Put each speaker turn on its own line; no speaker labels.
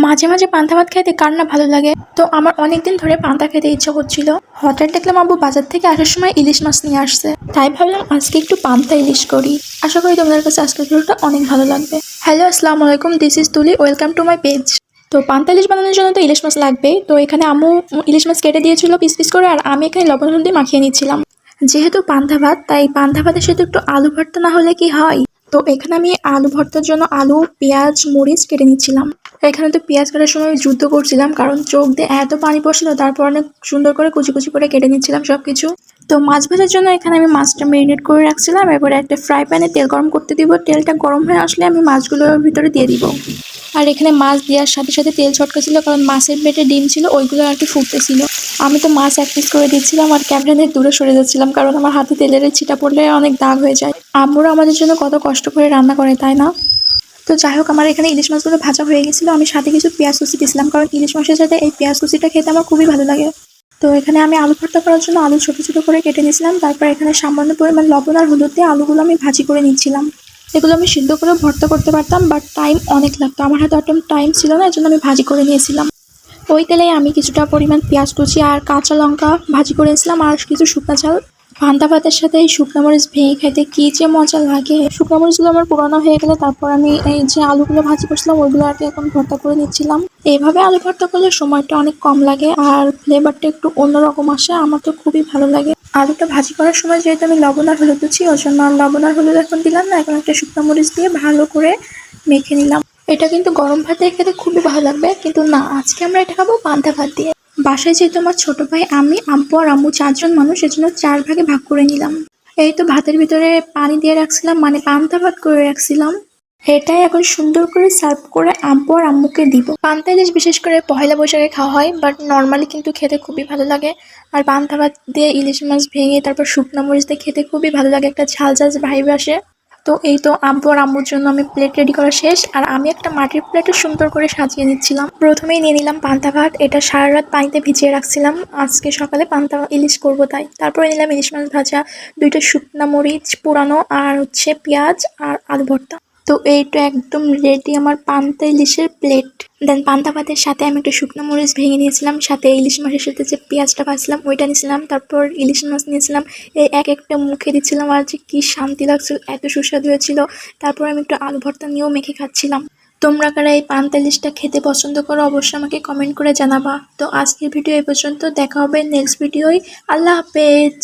মাঝে মাঝে পান্তা ভাত খাইতে কার না ভালো লাগে। তো আমার অনেকদিন ধরে পান্তা খেতে ইচ্ছা করছিল। হঠাৎ দেখলাম আব্বু বাজার থেকে আসার সময় ইলিশ মাছ নিয়ে আসছে, তাই ভাবলাম আজকে একটু পান্তা ইলিশ করি। আশা করি তোমাদের কাছে আজকের ভিডিওটা অনেক ভালো লাগবে। হ্যালো, আসসালামু আলাইকুম, দিস ইজ তুলি, ওয়েলকাম টু মাই পেজ। তো পান্তা ইলিশ বানানোর জন্য তো ইলিশ মাছ লাগবে। তো এখানে আম্মু ইলিশ মাছ কেটে দিয়েছিল পিস পিস করে, আর আমি এখানে লবণ হলুদ দিয়ে মাখিয়ে নিচ্ছিলাম। যেহেতু পান্তা ভাত, তাই পান্তা ভাতের সাথে একটু আলু ভর্তা না হলে কি হয়। তো এখানে আমি আলু ভর্তার জন্য আলু, পেঁয়াজ, মরিচ কেটে নিচ্ছিলাম। এখানে তো পেঁয়াজ কাটার সময় আমি যুদ্ধ করছিলাম, কারণ চোখ দিয়ে এত পানি পড়ছিল। তারপর অনেক সুন্দর করে কুচি কুচি করে কেটে নিচ্ছিলাম সবকিছু। তো মাছ ভাজার জন্য এখানে আমি মাছটা মেরিনেট করে রাখছিলাম। এবারে একটা ফ্রাই প্যানে তেল গরম করতে দিব। তেলটা গরম হয়ে আসলে আমি মাছগুলোর ভিতরে দিয়ে দিব। আর এখানে মাছ দেওয়ার সাথে সাথে তেল ছটকাছিল, কারণ মাছের পেটে ডিম ছিল, ওইগুলো আর কি ফুটতেছিল। আমি তো মাছ এক পিস করে দিচ্ছিলাম আর ক্যামেরা থেকে দূরে সরে যাচ্ছিলাম, কারণ আমার হাতে তেলের ছিটা পড়লে অনেক দাগ হয়ে যায়। আম্মুরা আমাদের জন্য কত কষ্ট করে রান্না করে, তাই না? তো যাই হোক, আমার এখানে ইলিশ মাছগুলো ভাজা হয়ে গেছিলো। আমি সাথে কিছু পেঁয়াজ কুচি দিয়েছিলাম, কারণ ইলিশ মাছের সাথে এই পেঁয়াজ কুচিটা খেতে আমার খুবই ভালো লাগে। তো এখানে আমি আলু ভর্তা করার জন্য আলু ছোটো ছোটো করে কেটে নিয়েছিলাম। তারপর এখানে সামান্য পরিমাণ লবণ আর হলুদ দিয়ে আলুগুলো আমি ভাজি করে নিচ্ছিলাম। এগুলো আমি সিদ্ধ করে ভর্তা করতে পারতাম, বাট টাইম অনেক লাগতো। আমার হাতে অত টাইম ছিল না, এর জন্য আমি ভাজি করে নিয়েছিলাম। ওই তেলে আমি কিছুটা পরিমাণ পেঁয়াজ কুচি আর কাঁচা লঙ্কা ভাজি করেছিলাম, আর কিছু শুকনো ঝাল। পান্তা ভাতের সাথে এই শুকনো মরিচ ভেঙে খাইতে কি যে মজা লাগে। শুকনো মরিচগুলো আমার পুরানো হয়ে গেলে তারপর আমি এই যে আলুগুলো ভাজি করছিলাম ওইগুলো আর কি এখন ভর্তা করে নিচ্ছিলাম। এইভাবে আলু ভর্তা করলে সময়টা অনেক কম লাগে আর ফ্লেভারটা একটু অন্যরকম আসে। আমার তো খুবই ভালো লাগে। আলুটা ভাজি করার সময় যেহেতু আমি লবণ আর হলুদ দিচ্ছি, ওই জন্য লবণ আর হলুদ এখন দিলাম না। এখন একটা শুকনো মরিচ দিয়ে ভালো করে মেখে নিলাম। এটা কিন্তু গরম ভাতে খেতে খুবই ভালো লাগবে, কিন্তু না, আজকে আমরা এটা খাবো পান্তা ভাত দিয়ে। বাসায় যেহেতু আমার ছোট ভাই, আমি, আব্বু আর আম্মু 4 জন মানুষ, এজন্য 4 ভাগে ভাগ করে নিলাম। এই তো ভাতের ভিতরে পানি দিয়ে রাখছিলাম, মানে পান্তা ভাত করে রাখছিলাম। এটাই এখন সুন্দর করে সার্ভ করে আব্বু আর আম্মুকে দিব। পান্তা ইলিশ বিশেষ করে পহেলা বৈশাখে খাওয়া হয়, বাট নর্মালি কিন্তু খেতে খুবই ভালো লাগে। আর পান্তা ভাত দিয়ে ইলিশ মাছ ভেঙে তারপর শুকনো মরিচ দিয়ে খেতে খুবই ভালো লাগে, একটা ঝাল ঝাল ভাইব আসে। তো এই তো আব্বু আর আম্মুর জন্য আমি প্লেট রেডি করা শেষ, আর আমি একটা মাটির প্লেটে সুন্দর করে সাজিয়ে নিচ্ছিলাম। প্রথমেই নিয়ে নিলাম পান্তা ভাত। এটা সারা রাত পানিতে ভিজিয়ে রাখছিলাম, আজকে সকালে পান্তা ইলিশ করবো তাই। তারপরে নিলাম ইলিশ মাছ ভাজা, 2টা শুকনা মরিচ পুরানো, আর হচ্ছে পেঁয়াজ আর আলু ভর্তা। তো এইটা একদম রেডি আমার পান্তা ইলিশের প্লেট। দেন পান্তা ভাতের সাথে আমি একটা শুকনো মরিচ ভেঙে নিয়েছিলাম, সাথে ইলিশ মাছের সাথে যে পেঁয়াজটা ভাজছিলাম ওইটা নিয়েছিলাম, তারপর ইলিশ মাছ নিয়েছিলাম। এই এক একটা মুখে দিচ্ছিলাম, আর যে কি শান্তি লাগছিল, এত সুস্বাদু হয়েছিল। তারপর আমি একটু আলু ভর্তা নিয়েও মেখে খাচ্ছিলাম। তোমরা কারা এই পান্তা ইলিশটা খেতে পছন্দ করো অবশ্যই আমাকে কমেন্ট করে জানাবা। তো আজকের ভিডিও এই পর্যন্ত, দেখা হবে নেক্সট ভিডিওয়। আল্লাহ হাফেজ।